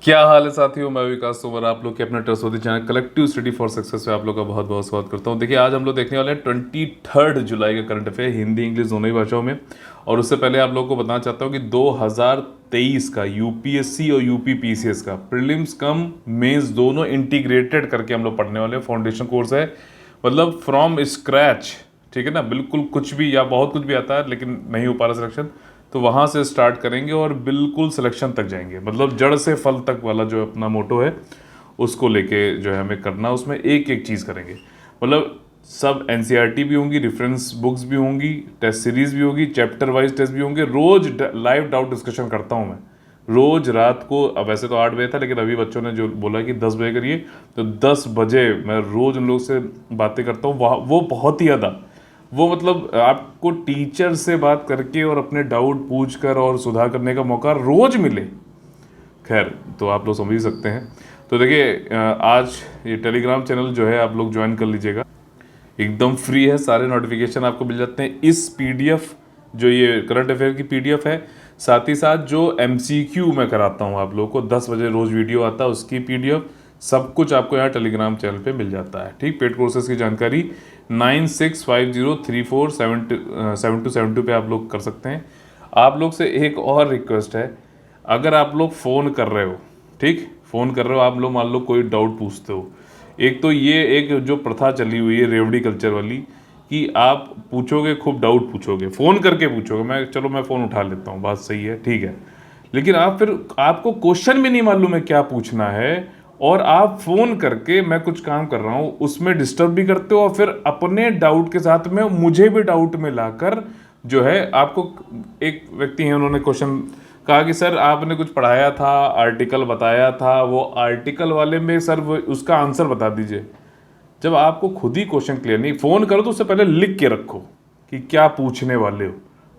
क्या हाल है साथियों, मैं विकास तोमर आप लोग के अपने trustworthy channel collective study for success में आप लोग का बहुत बहुत स्वागत करता हूं। देखिए, आज हम लोग देखने वाले हैं 23 जुलाई का करंट अफेयर हिंदी इंग्लिश दोनों ही भाषाओं में। और उससे पहले आप लोगों को बताना चाहता हूं कि 2023 का यूपीएससी और यूपी पीसीएस का प्रीलिम्स कम मेंस दोनों इंटीग्रेटेड करके हम लोग पढ़ने वाले हैं। फाउंडेशन कोर्स है, मतलब फ्रॉम स्क्रैच, ठीक है ना। बिल्कुल कुछ भी या बहुत कुछ भी आता है लेकिन नहीं हो पा रहा सिलेक्शन, तो वहाँ से स्टार्ट करेंगे और बिल्कुल सिलेक्शन तक जाएंगे। मतलब जड़ से फल तक वाला जो अपना मोटो है उसको लेके जो है हमें करना, उसमें एक एक चीज़ करेंगे। मतलब सब एनसीईआरटी भी होंगी, रेफरेंस बुक्स भी होंगी, टेस्ट सीरीज भी होगी, चैप्टर वाइज टेस्ट भी होंगे। रोज लाइव डाउट डिस्कशन करता हूँ मैं, रोज रात को। अब वैसे तो 8 बजे था, लेकिन अभी बच्चों ने जो बोला कि 10 बजे करिए, तो 10 बजे मैं रोज उन लोग से बातें करता हूँ। वो बहुत ही ज़्यादा, वो मतलब आपको टीचर से बात करके और अपने डाउट पूछ कर और सुधार करने का मौका रोज मिले। खैर, तो आप लोग समझ ही सकते हैं। तो देखिए, आज ये टेलीग्राम चैनल जो है आप लोग ज्वाइन कर लीजिएगा, एकदम फ्री है। सारे नोटिफिकेशन आपको मिल जाते हैं। इस पीडीएफ जो ये करंट अफेयर की पीडीएफ है, साथ ही साथ जो एमसीक्यू मैं कराता हूँ आप लोगों को 10 बजे रोज वीडियो आता है, उसकी पीडीएफ, सब कुछ आपको यहाँ टेलीग्राम चैनल पे मिल जाता है। ठीक, पेड कोर्सेज की जानकारी 9650347272 पे आप लोग कर सकते हैं। आप लोग से एक और रिक्वेस्ट है, अगर आप लोग फ़ोन कर रहे हो, ठीक, फ़ोन कर रहे हो आप लोग, मान लो कोई डाउट पूछते हो, एक तो ये एक जो प्रथा चली हुई है रेवड़ी कल्चर वाली, कि आप पूछोगे, खूब डाउट पूछोगे, फ़ोन करके पूछोगे। मैं फ़ोन उठा लेता हूँ, बात सही है, ठीक है, लेकिन आप फिर आपको क्वेश्चन भी नहीं मालूम है क्या पूछना है, और आप फ़ोन करके मैं कुछ काम कर रहा हूँ उसमें डिस्टर्ब भी करते हो, और फिर अपने डाउट के साथ में मुझे भी डाउट में लाकर जो है आपको, एक व्यक्ति हैं उन्होंने क्वेश्चन कहा कि सर आपने कुछ पढ़ाया था, आर्टिकल बताया था, वो आर्टिकल वाले में सर वो उसका आंसर बता दीजिए। जब आपको खुद ही क्वेश्चन क्लियर नहीं, फ़ोन करो तो उससे पहले लिख के रखो कि क्या पूछने वाले हो,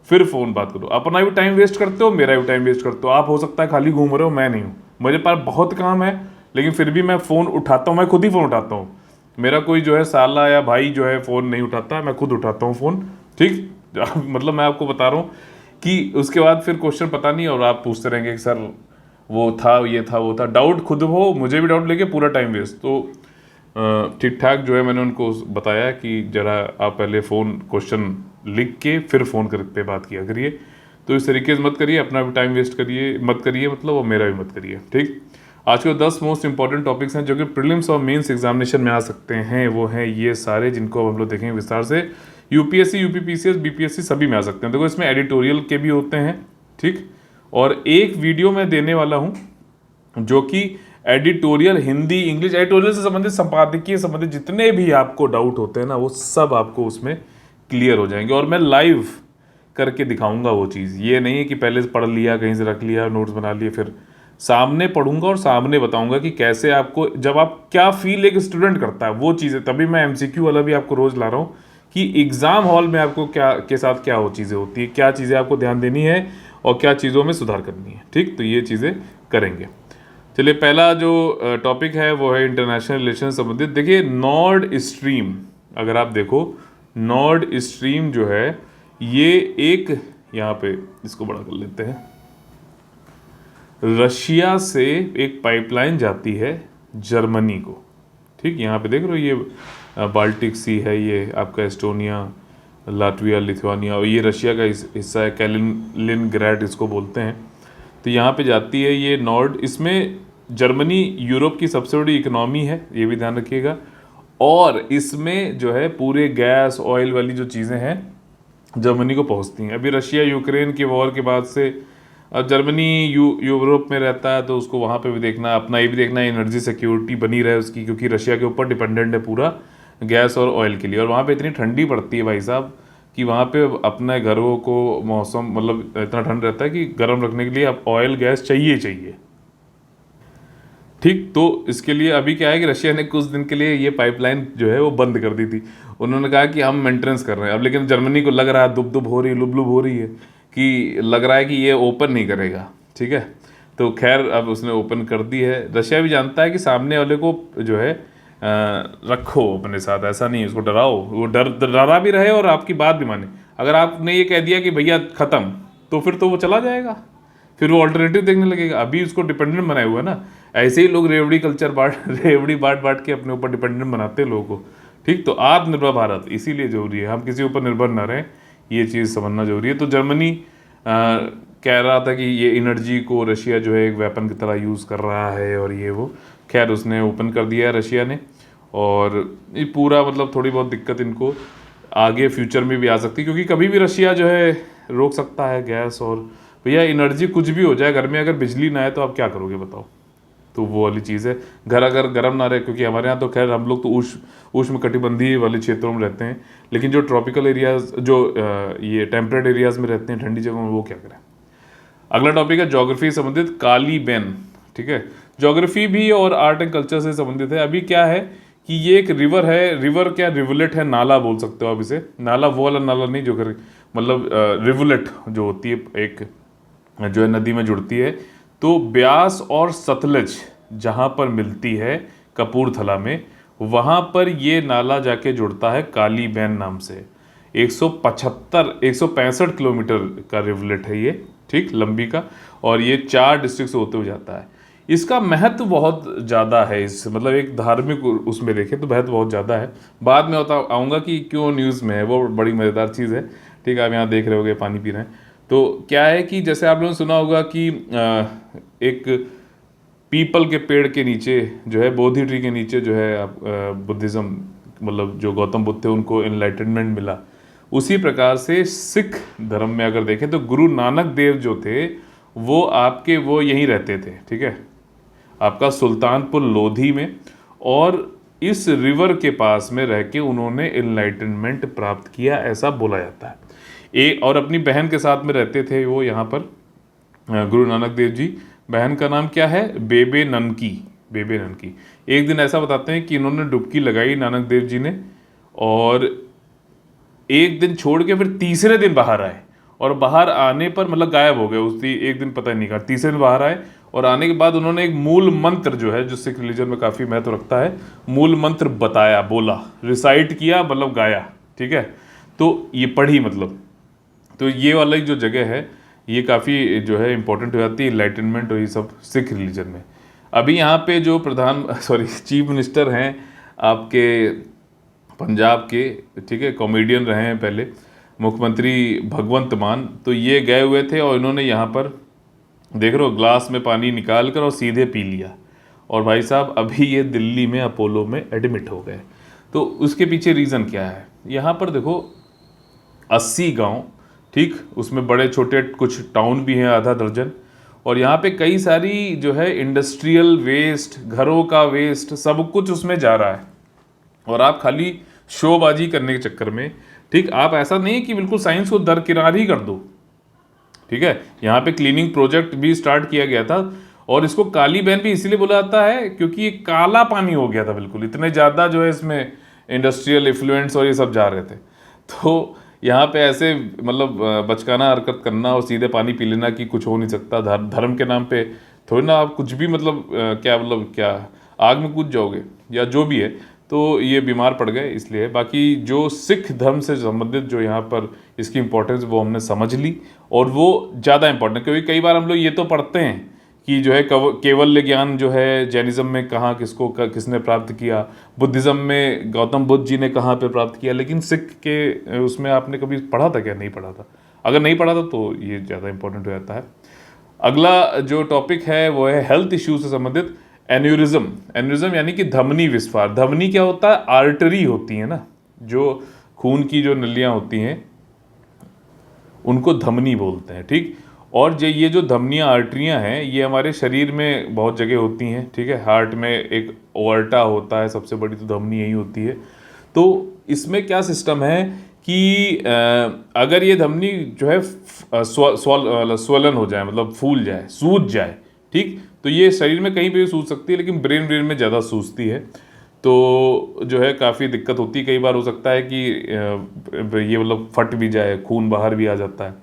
फिर फ़ोन बात करो। अपना भी टाइम वेस्ट करते हो, मेरा भी टाइम वेस्ट करते हो। आप हो सकता है खाली घूम रहे हो, मैं नहीं हूँ, मेरे पास बहुत काम है, लेकिन फिर भी मैं फ़ोन उठाता हूँ, मैं खुद ही फ़ोन उठाता हूँ। मेरा कोई जो है साला या भाई जो है फ़ोन नहीं उठाता, मैं खुद उठाता हूँ फ़ोन। ठीक मतलब मैं आपको बता रहा हूँ कि उसके बाद फिर क्वेश्चन पता नहीं, और आप पूछते रहेंगे कि सर वो था, ये था, वो था। डाउट खुद हो, मुझे भी डाउट लेके पूरा टाइम वेस्ट। तो ठीक ठाक जो है मैंने उनको बताया कि ज़रा आप पहले फ़ोन क्वेश्चन लिख के फिर फ़ोन कर पे बात किया करिए। तो इस तरीके से मत करिए, अपना भी टाइम वेस्ट करिए मत करिए, मतलब, और मेरा भी मत करिए। ठीक, आज के 10 मोस्ट इंपॉर्टेंट टॉपिक्स हैं जो कि प्रीलिम्स और मेंस एग्जामिनेशन में आ सकते हैं, वो हैं ये सारे, जिनको हम लोग देखेंगे विस्तार से। यूपीएससी, यूपी पीसीएस, बीपीएससी सभी में आ सकते हैं। देखो, इसमें एडिटोरियल के भी होते हैं, ठीक, और एक वीडियो मैं देने वाला हूँ जो कि एडिटोरियल हिंदी इंग्लिश, एडिटोरियल से संबंधित, संपादकीय संबंधित जितने भी आपको डाउट होते हैं ना, वो सब आपको उसमें क्लियर हो जाएंगे। और मैं लाइव करके दिखाऊंगा वो चीज़। ये नहीं है कि पहले से पढ़ लिया, कहीं से रख लिया, नोट्स बना लिए, फिर सामने पढ़ूंगा और सामने बताऊंगा कि कैसे आपको, जब आप क्या फील एक स्टूडेंट करता है वो चीज़ें। तभी मैं एमसीक्यू वाला भी आपको रोज ला रहा हूँ कि एग्जाम हॉल में आपको क्या के साथ क्या वो चीज़ें होती है, क्या चीज़ें आपको ध्यान देनी है और क्या चीज़ों में सुधार करनी है। ठीक, तो ये चीज़ें करेंगे। चलिए, पहला जो टॉपिक है वो है इंटरनेशनल रिलेशन संबंधित। देखिए, नॉर्ड स्ट्रीम, अगर आप देखो, नॉर्ड स्ट्रीम जो है ये एक, यहाँ पे इसको बड़ा कर लेते हैं, रशिया से एक पाइपलाइन जाती है जर्मनी को। ठीक, यहाँ पे देख रहे हो, ये बाल्टिक सी है, ये आपका एस्टोनिया, लाटविया, लिथुआनिया, और ये रशिया का हिस्सा है, कैलिनिनग्रैड इसको बोलते हैं। तो यहाँ पे जाती है ये नॉर्ड। इसमें जर्मनी यूरोप की सबसे बड़ी इकोनॉमी है, ये भी ध्यान रखिएगा। और इसमें जो है पूरे गैस ऑयल वाली जो चीज़ें हैं जर्मनी को पहुँचती हैं। अभी रशिया यूक्रेन के वॉर के बाद से अब जर्मनी यूरोप में रहता है, तो उसको वहाँ पे भी देखना, अपना ये भी देखना एनर्जी सिक्योरिटी बनी रहे उसकी, क्योंकि रशिया के ऊपर डिपेंडेंट है पूरा गैस और ऑयल के लिए। और वहाँ पे इतनी ठंडी पड़ती है भाई साहब कि वहाँ पे अपने घरों को मौसम, मतलब इतना ठंड रहता है कि गर्म रखने के लिए अब ऑयल गैस चाहिए चाहिए। ठीक, तो इसके लिए अभी क्या है कि रशिया ने कुछ दिन के लिए ये पाइपलाइन जो है वो बंद कर दी थी। उन्होंने कहा कि हम मेंटेनेंस कर रहे हैं अब, लेकिन जर्मनी को लग रहा है, दुब दुब हो रही है, लुब लुब हो रही है, कि लग रहा है कि ये ओपन नहीं करेगा। ठीक है, तो खैर अब उसने ओपन कर दी है। रशिया भी जानता है कि सामने वाले को जो है रखो अपने साथ, ऐसा नहीं उसको डराओ, वो डरा भी रहे और आपकी बात भी माने। अगर आपने ये कह दिया कि भैया ख़त्म, तो फिर तो वो चला जाएगा, फिर वो ऑल्टरनेटिव देखने लगेगा। अभी उसको डिपेंडेंट बनाए हुआ है ना, ऐसे ही लोग रेवड़ी कल्चर रेवड़ी बांट बांट के अपने ऊपर डिपेंडेंट बनाते हैं लोगों को। ठीक, तो आत्मनिर्भर भारत इसीलिए जरूरी है, हम किसी ऊपर निर्भर ना रहें, ये चीज़ समझना जरूरी है। तो जर्मनी कह रहा था कि ये एनर्जी को रशिया जो है एक वेपन की तरह यूज़ कर रहा है और ये वो, खैर उसने ओपन कर दिया है रशिया ने। और ये पूरा मतलब थोड़ी बहुत दिक्कत इनको आगे फ्यूचर में भी आ सकती है, क्योंकि कभी भी रशिया जो है रोक सकता है गैस। और भैया एनर्जी कुछ भी हो जाए, घर में अगर बिजली ना आए तो आप क्या करोगे बताओ। तो वो वाली चीज़ है, घर अगर गर्म ना रहे, क्योंकि हमारे यहाँ तो खैर हम लोग तो उष्ण कटिबंधीय वाले क्षेत्रों में रहते हैं, लेकिन जो ट्रॉपिकल एरियाज, जो ये टेम्परेट एरियाज में रहते हैं ठंडी जगहों में, वो क्या करें। अगला टॉपिक है ज्योग्राफी से संबंधित, काली बेन। ठीक है, ज्योग्राफी भी और आर्ट एंड कल्चर से संबंधित है। अभी क्या है कि ये एक रिवर है, रिवर क्या रिवुलेट है, नाला बोल सकते हो आप इसे, नाला वो वाला नाला नहीं जो मतलब रिवुलेट जो होती है एक, जो है नदी में जुड़ती है। तो ब्यास और सतलज जहाँ पर मिलती है कपूरथला में, वहाँ पर ये नाला जाके जुड़ता है काली बेन नाम से। 165 किलोमीटर का रिवलेट है ये, ठीक, लंबी का, और ये 4 डिस्ट्रिक्ट से होते हुए जाता है। इसका महत्व बहुत ज़्यादा है, इस मतलब एक धार्मिक उसमें देखें तो महत्व बहुत ज़्यादा है। बाद में आऊँगा कि क्यों न्यूज़ में है, वो बड़ी मज़ेदार चीज़ है। ठीक है, आप यहाँ देख रहे होगे पानी पी रहे हैं। तो क्या है कि जैसे आप लोगों ने सुना होगा कि एक पीपल के पेड़ के नीचे जो है, बोधि ट्री के नीचे जो है आप बुद्धिज़्म, मतलब जो गौतम बुद्ध थे उनको एनलाइटनमेंट मिला। उसी प्रकार से सिख धर्म में अगर देखें तो गुरु नानक देव जो थे वो आपके वो यहीं रहते थे। ठीक है, आपका सुल्तानपुर लोधी में, और इस रिवर के पास में रह के उन्होंने एनलाइटनमेंट प्राप्त किया, ऐसा बोला जाता है। और अपनी बहन के साथ में रहते थे वो यहाँ पर गुरु नानक देव जी। बहन का नाम क्या है, बेबे ननकी। बेबे ननकी। एक दिन ऐसा बताते हैं कि इन्होंने डुबकी लगाई नानक देव जी ने, और एक दिन छोड़ के फिर तीसरे दिन बाहर आए, और बाहर आने पर मतलब गायब हो गए उस एक दिन, पता ही नहीं कहा। तीसरे दिन बाहर आए और आने के बाद उन्होंने एक मूल मंत्र जो है, जो सिख रिलीजन में काफ़ी महत्व रखता है, मूल मंत्र बताया, बोला, रिसाइट किया, मतलब गाया। ठीक है, तो ये पढ़ी मतलब। तो ये वाला जो जगह है ये काफ़ी जो है इंपॉर्टेंट हो जाती है एनलाइटनमेंट और ये सब सिख रिलीजन में। अभी यहाँ पे जो चीफ मिनिस्टर हैं आपके पंजाब के, ठीक है, कॉमेडियन रहे हैं पहले, मुख्यमंत्री भगवंत मान, तो ये गए हुए थे और इन्होंने यहाँ पर देख रहे हो ग्लास में पानी निकाल कर और सीधे पी लिया। और भाई साहब अभी ये दिल्ली में अपोलो में एडमिट हो गए। तो उसके पीछे रीज़न क्या है, यहाँ पर देखो 80 गांव, ठीक, उसमें बड़े छोटे कुछ टाउन भी हैं, आधा दर्जन, और यहाँ पे कई सारी जो है इंडस्ट्रियल वेस्ट, घरों का वेस्ट, सब कुछ उसमें जा रहा है। और आप खाली शोबाजी करने के चक्कर में, ठीक, आप ऐसा नहीं कि बिल्कुल साइंस को दरकिनार ही कर दो। ठीक है, यहाँ पे क्लीनिंग प्रोजेक्ट भी स्टार्ट किया गया था, और इसको काली बैन भी इसीलिए बोला जाता है क्योंकि ये काला पानी हो गया था बिल्कुल, इतने ज़्यादा जो है इसमें इंडस्ट्रियल इफ्लुएंट्स और ये सब जा रहे थे। तो यहाँ पे ऐसे मतलब बचकाना हरकत करना और सीधे पानी पी लेना कि कुछ हो नहीं सकता, धर्म के नाम पे थोड़ी ना आप कुछ भी मतलब क्या मतलब क्या आग में कूद जाओगे या जो भी है। तो ये बीमार पड़ गए इसलिए। बाकी जो सिख धर्म से संबंधित जो यहाँ पर इसकी इम्पोर्टेंस वो हमने समझ ली, और वो ज़्यादा इम्पोर्टेंट, क्योंकि कई बार हम लोग ये तो पढ़ते हैं कि जो है केवल्य ज्ञान जो है जैनिज़्म में कहाँ किसने प्राप्त किया, बुद्धिज़्म में गौतम बुद्ध जी ने कहाँ पे प्राप्त किया, लेकिन सिख के उसमें आपने कभी पढ़ा था क्या? नहीं पढ़ा था। अगर नहीं पढ़ा था तो ये ज़्यादा इंपॉर्टेंट हो जाता है। अगला जो टॉपिक है वो है हेल्थ इश्यूज से संबंधित, एन्यूरिज्म। एन्यूरिज्म यानी कि धमनी विस्फार। धमनी क्या होता है? आर्टरी होती है ना, जो खून की जो नलियाँ होती हैं उनको धमनी बोलते हैं। ठीक, और ये जो धमनियाँ, आर्टरियाँ हैं, ये हमारे शरीर में बहुत जगह होती हैं। ठीक है, हार्ट में एक ओवर्टा होता है, सबसे बड़ी तो धमनी यही होती है। तो इसमें क्या सिस्टम है कि अगर ये धमनी जो है स्वलन हो जाए, मतलब फूल जाए, सूज जाए, ठीक, तो ये शरीर में कहीं पे भी सूज सकती है, लेकिन ब्रेन में ज़्यादा सूजती है। तो जो है काफ़ी दिक्कत होती है। कई बार हो सकता है कि ये मतलब फट भी जाए, खून बाहर भी आ जाता है।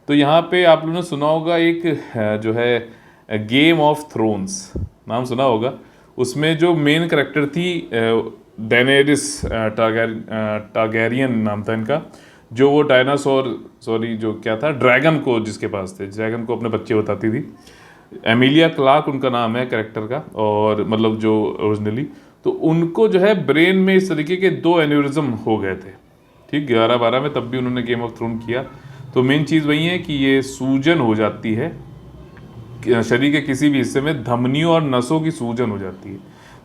तो यहाँ पे आप लोगों ने सुना होगा एक जो है गेम ऑफ थ्रोन्स, नाम सुना होगा। उसमें जो मेन करेक्टर थी डेनेरिस टारगेरियन नाम था इनका, जो वो डायनासोर, सॉरी जो क्या था, ड्रैगन को जिसके पास थे, ड्रैगन को अपने बच्चे बताती थी। एमिलिया क्लार्क उनका नाम है कैरेक्टर का, और मतलब जो ओरिजिनली, तो उनको जो है ब्रेन में इस तरीके के 2 एन्यूरिज्म हो गए थे, ठीक, 11-12 में, तब भी उन्होंने गेम ऑफ थ्रोन किया। तो मेन चीज़ वही है कि ये सूजन हो जाती है शरीर के किसी भी हिस्से में, धमनियों और नसों की सूजन हो जाती है,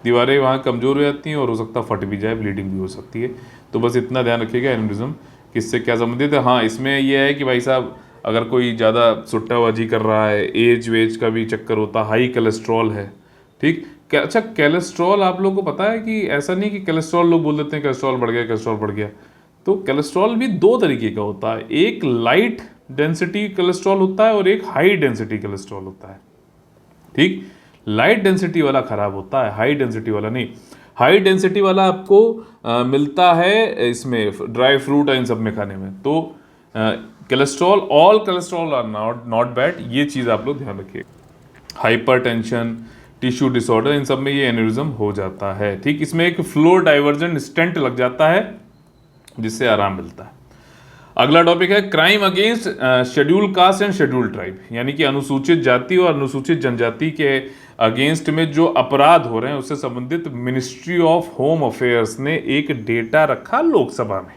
दीवारें वहाँ कमज़ोर हो जाती हैं और हो सकता है फट भी जाए, ब्लीडिंग भी हो सकती है। तो बस इतना ध्यान रखिएगा एन्यूरिज्म किससे क्या संबंधित है। हाँ, इसमें यह है कि भाई साहब अगर कोई ज़्यादा सुट्टाबाजी कर रहा है, एज वेज का भी चक्कर होता, हाई कोलेस्ट्रॉल है, ठीक। अच्छा, कोलेस्ट्रॉल आप लोगों को पता है कि ऐसा नहीं कि कोलेस्ट्रॉल लोग बोल देते हैं कोलेस्ट्रॉल बढ़ गया, कोलेस्ट्रॉल बढ़ गया। तो कोलेस्ट्रॉल भी 2 तरीके का होता है, एक लाइट डेंसिटी कोलेस्ट्रॉल होता है और एक हाई डेंसिटी कोलेस्ट्रॉल होता है, ठीक। लाइट डेंसिटी वाला खराब होता है, हाई डेंसिटी वाला नहीं। हाई डेंसिटी वाला आपको मिलता है इसमें ड्राई फ्रूट इन सब में खाने में। तो cholesterol, all cholesterol are not bad, ये चीज़ आप लोग ध्यान रखिए। हाइपरटेंशन, टिश्यू डिसऑर्डर, इन सब में ये एन्यूरिज्म हो जाता है, ठीक। इसमें एक फ्लो डाइवर्जन स्टेंट लग जाता है जिससे आराम मिलता है। अगला टॉपिक है crime against schedule caste and schedule tribe, यानी कि अनुसूचित जाति और अनुसूचित जनजाति के अगेंस्ट में जो अपराध हो रहे हैं उससे संबंधित मिनिस्ट्री ऑफ होम अफेयर्स ने एक डेटा रखा लोकसभा में,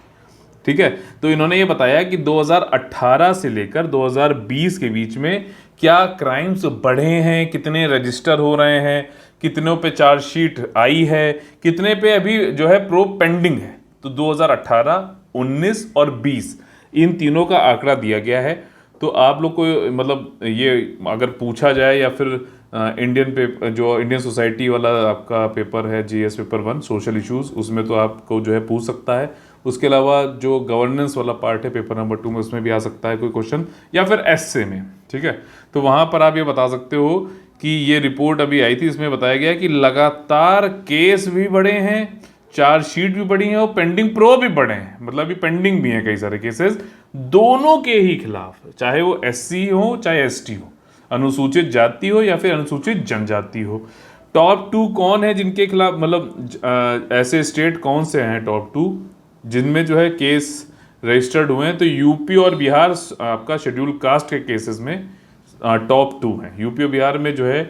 ठीक है। तो इन्होंने ये बताया कि 2018 से लेकर 2020 के बीच में क्या क्राइम्स बढ़े हैं, कितने रजिस्टर हो रहे हैं, कितनों पे चार्जशीट आई है, कितने पे अभी जो है प्रोब पेंडिंग है। तो 2018, 19 और 20 इन तीनों का आंकड़ा दिया गया है। तो आप लोग को मतलब ये अगर पूछा जाए या फिर इंडियन सोसाइटी वाला आपका पेपर है, जीएस पेपर 1 सोशल इश्यूज, उसमें तो आपको जो है पूछ सकता है। उसके अलावा जो गवर्नेंस वाला पार्ट है पेपर नंबर 2 में, उसमें भी आ सकता है कोई क्वेश्चन, या फिर एसए में, ठीक है। तो वहाँ पर आप ये बता सकते हो कि ये रिपोर्ट अभी आई थी, इसमें बताया गया कि लगातार केस भी बढ़े हैं, चार्जशीट भी बढ़ी है और पेंडिंग प्रो भी बढ़े हैं, मतलब अभी पेंडिंग भी हैं कई सारे केसेस दोनों के ही खिलाफ, चाहे वो एससी हो चाहे एसटी हो, अनुसूचित जाति हो या फिर अनुसूचित जनजाति हो। टॉप 2 कौन है जिनके खिलाफ, मतलब ऐसे स्टेट कौन से हैं टॉप 2 जिनमें जो है केस रजिस्टर्ड हुए हैं? तो यूपी और बिहार आपका शेड्यूल कास्ट के केसेस में टॉप 2 हैं। यूपी और बिहार में जो है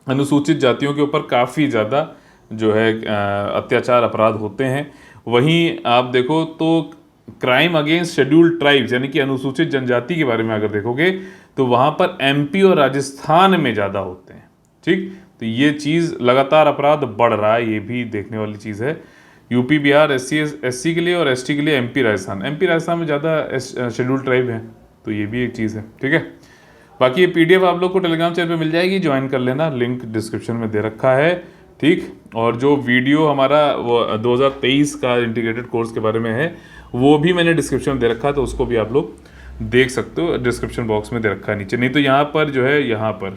अनुसूचित जातियों के ऊपर काफ़ी ज़्यादा जो है अत्याचार अपराध होते हैं। वहीं आप देखो तो क्राइम अगेंस्ट शेड्यूल ट्राइब्स यानी कि अनुसूचित जनजाति के बारे में अगर देखोगे तो वहाँ पर एमपी और राजस्थान में ज़्यादा होते हैं, ठीक। तो ये चीज़ लगातार अपराध बढ़ रहा है, ये भी देखने वाली चीज़ है। यूपी बिहार एससी के लिए और एसटी के लिए एमपी राजस्थान में ज़्यादा शेड्यूल ट्राइब है, तो ये भी एक चीज़ है, ठीक है। बाकी ये पीडीएफ आप लोग को टेलीग्राम चैनल पे मिल जाएगी, ज्वाइन कर लेना, लिंक डिस्क्रिप्शन में दे रखा है, ठीक। और जो वीडियो हमारा वो 2023 का इंटीग्रेटेड कोर्स के बारे में है वो भी मैंने डिस्क्रिप्शन में दे रखा है, तो उसको भी आप लोग देख सकते हो, डिस्क्रिप्शन बॉक्स में दे रखा है नीचे। नहीं तो यहाँ पर जो है, यहाँ पर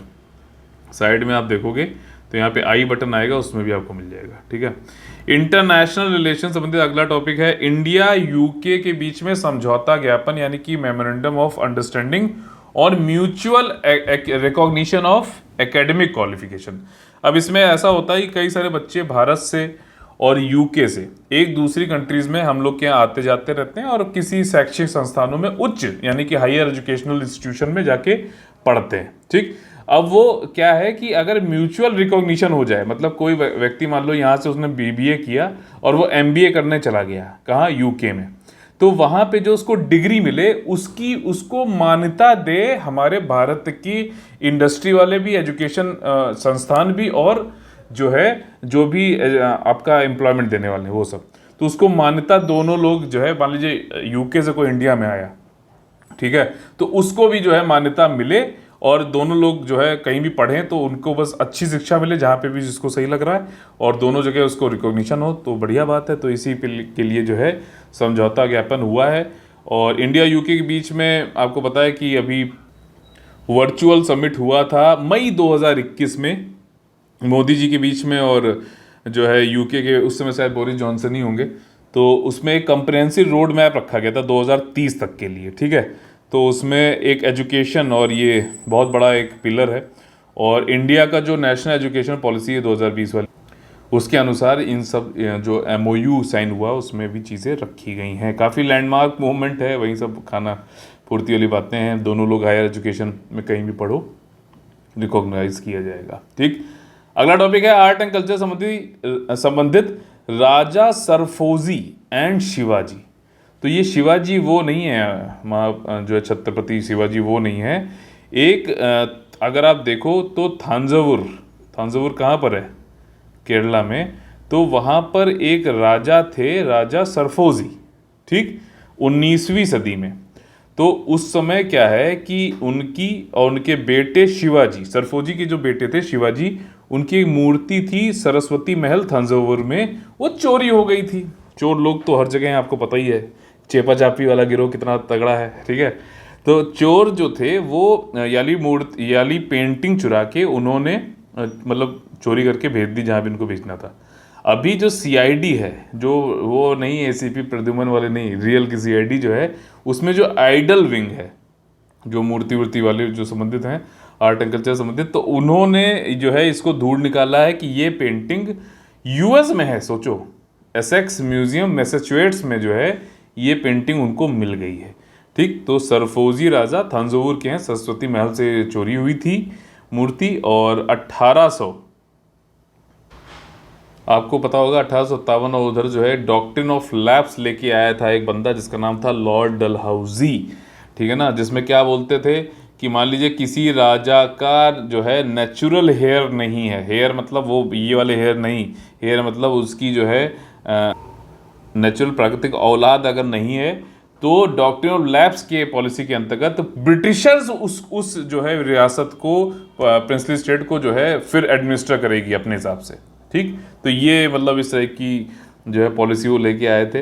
साइड में आप देखोगे तो यहाँ पे आई बटन आएगा, उसमें भी आपको मिल जाएगा, ठीक है। इंटरनेशनल रिलेशन संबंधित अगला टॉपिक है इंडिया यूके के बीच में समझौता ज्ञापन यानी कि मेमोरेंडम ऑफ अंडरस्टैंडिंग और mutual recognition of academic qualification. अब इसमें ऐसा होता है कि कई सारे बच्चे भारत से और यूके से एक दूसरी कंट्रीज़ में हम लोग के यहाँ आते जाते रहते हैं और किसी शैक्षिक संस्थानों में उच्च यानी कि हायर एजुकेशनल इंस्टीट्यूशन में जाके पढ़ते हैं, ठीक। अब वो क्या है कि अगर म्यूचुअल रिकॉग्निशन हो जाए, मतलब कोई व्यक्ति मान लो यहाँ से उसने बीबीए किया और वो एमबीए करने चला गया कहाँ, यूके में, तो वहाँ पे जो उसको डिग्री मिले उसको मान्यता दे हमारे भारत की इंडस्ट्री वाले भी, एजुकेशन संस्थान भी, और जो भी आपका एम्प्लॉयमेंट देने वाले हैं वो सब, तो उसको मान्यता दोनों लोग जो है, मान लीजिए यूके से कोई इंडिया में आया, ठीक है, तो उसको भी जो है मान्यता मिले और दोनों लोग जो है कहीं भी पढ़ें तो उनको बस अच्छी शिक्षा मिले जहाँ पे भी जिसको सही लग रहा है और दोनों जगह उसको रिकॉग्निशन हो, तो बढ़िया बात है। तो इसी के लिए जो है समझौता ज्ञापन हुआ है। और इंडिया यूके के बीच में आपको पता है कि अभी वर्चुअल समिट हुआ था मई 2021 में मोदी जी के बीच में, और जो है यूके के उस समय शायद बोरिस जॉनसन ही होंगे, तो उसमें एक कंप्रिहेंसिव रोड मैप रखा गया था 2030 तक के लिए, ठीक है। तो उसमें एक एजुकेशन और ये बहुत बड़ा एक पिलर है, और इंडिया का जो नेशनल एजुकेशन पॉलिसी है 2020 वाली, उसके अनुसार इन सब जो MOU साइन हुआ उसमें भी चीज़ें रखी गई हैं। काफ़ी लैंडमार्क मूवमेंट है, वही सब खाना पूर्ति वाली बातें हैं। दोनों लोग हायर एजुकेशन में कहीं भी पढ़ो, रिकॉग्नाइज किया जाएगा। ठीक, अगला टॉपिक है आर्ट एंड कल्चर संबंधित राजा सरफोजी एंड शिवाजी। तो ये शिवाजी वो नहीं है, जो है छत्रपति शिवाजी वो नहीं है। एक अगर आप देखो तो थांजावुर कहाँ पर है? केरला में। तो वहाँ पर एक राजा थे, राजा सरफोजी, ठीक, 19वीं सदी में। तो उस समय क्या है कि उनकी और उनके बेटे शिवाजी, सरफोजी के जो बेटे थे शिवाजी, उनकी एक मूर्ति थी सरस्वती महल थांजावुर में, वो चोरी हो गई थी। चोर लोग तो हर जगह हैं, आपको पता ही है, चेपा चापी वाला गिरोह कितना तगड़ा है, ठीक है। तो चोर जो थे वो याली पेंटिंग चुरा के उन्होंने मतलब चोरी करके भेज दी जहाँ भी उनको भेजना था। अभी जो CID है, जो वो नहीं ACP प्रद्युमन वाले नहीं, रियल की CID जो है, उसमें जो आइडल विंग है, जो मूर्ति वूर्ति वाले जो संबंधित हैं आर्ट एंड कल्चर संबंधित, तो उन्होंने जो है इसको ढूंढ निकाला है कि ये पेंटिंग US में है। सोचो, एसेक्स म्यूजियम मैसेच्यूसेट्स में जो है ये पेंटिंग उनको मिल गई है। ठीक, तो सरफोजी राजा थांजावुर के हैं, सरस्वती महल से चोरी हुई थी मूर्ति। और 1800, आपको पता होगा 1857, और उधर जो है डॉक्ट्रिन ऑफ लैप्स लेके आया था एक बंदा जिसका नाम था लॉर्ड डलहाउजी, ठीक है ना, जिसमें क्या बोलते थे कि मान लीजिए किसी राजा का जो है नेचुरल हेयर नहीं है, हेयर मतलब वो ये वाले हेयर नहीं, हेयर मतलब उसकी जो है नेचुरल प्राकृतिक औलाद अगर नहीं है, तो डॉक्ट्रिन ऑफ लैप्स के पॉलिसी के अंतर्गत ब्रिटिशर्स उस जो है रियासत को, प्रिंसली स्टेट को जो है फिर एडमिनिस्टर करेगी अपने हिसाब से। ठीक, तो ये मतलब इस तरह की जो है पॉलिसी वो लेके आए थे।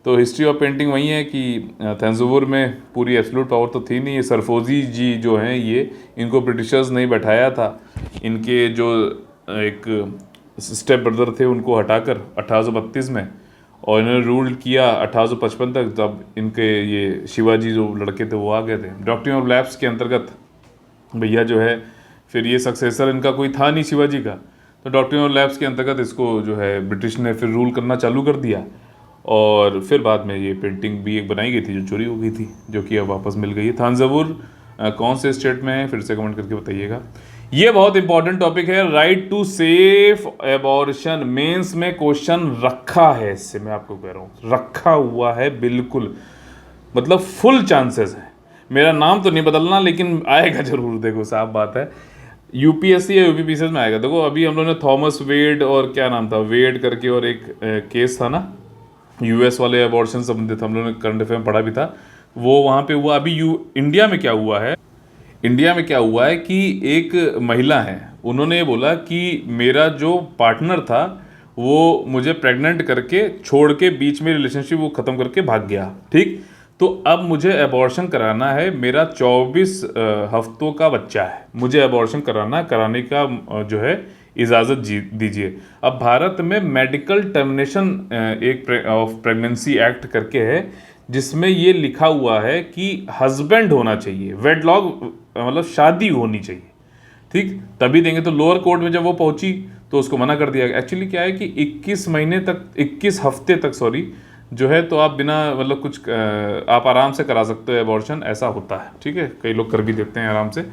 तो हिस्ट्री ऑफ पेंटिंग वही है कि थांजावुर में पूरी एब्सोल्यूट पावर तो थी नहीं। ये सरफोजी जी जो हैं, ये इनको ब्रिटिशर्स नहीं बैठाया था, इनके जो एक स्टेप ब्रदर थे उनको हटाकर 1832 में, और इन्होंने रूल किया 1855 तक, तब इनके ये शिवाजी जो लड़के थे वो आ गए थे। डॉक्ट्रिन ऑफ लैप्स के अंतर्गत भैया जो है, फिर ये सक्सेसर इनका कोई था नहीं शिवाजी का, तो डॉक्ट्रिन ऑफ लैप्स के अंतर्गत इसको जो है ब्रिटिश ने फिर रूल करना चालू कर दिया। और फिर बाद में ये पेंटिंग भी एक बनाई गई थी जो चोरी हो गई थी, जो कि अब वापस मिल गई है। थांजावुर कौन से स्टेट में है, फिर से कमेंट करके बताइएगा। ये बहुत इंपॉर्टेंट टॉपिक है, right to safe abortion. Mains में क्वेश्चन रखा है इससे, मैं आपको कह रहा हूँ रखा हुआ है बिल्कुल, मतलब फुल चांसेस है। मेरा नाम तो नहीं बदलना, लेकिन आएगा जरूर, देखो साफ बात है, UPSC या UPPCS में आएगा। देखो अभी हम लोगों ने थॉमस वेड और क्या नाम था, वेड करके, और एक केस था ना US वाले अबॉर्शन संबंधित, हम लोगों ने करंट अफेयर में पढ़ा भी था, वो वहाँ पे हुआ। अभी इंडिया में क्या हुआ है, इंडिया में क्या हुआ है कि एक महिला है, उन्होंने ये बोला कि मेरा जो पार्टनर था वो मुझे प्रेग्नेंट करके छोड़ के बीच में रिलेशनशिप वो ख़त्म करके भाग गया। ठीक, तो अब मुझे एबॉर्शन कराना है, मेरा 24 हफ्तों का बच्चा है, मुझे एबॉर्शन कराने का जो है इजाज़त दीजिए। अब भारत में मेडिकल टर्मिनेशन एक ऑफ प्रेगनेंसी एक्ट करके है, जिसमें ये लिखा हुआ है कि हस्बैंड होना चाहिए, वेडलॉक मतलब शादी होनी चाहिए। ठीक, तभी देंगे। तो लोअर कोर्ट में जब वो पहुंची तो उसको मना कर दिया। एक्चुअली क्या है कि 21 हफ्ते तक सॉरी जो है, तो आप बिना मतलब कुछ आप आराम से करा सकते हो एबॉर्शन, ऐसा होता है। ठीक है, कई लोग कर भी देते हैं आराम से,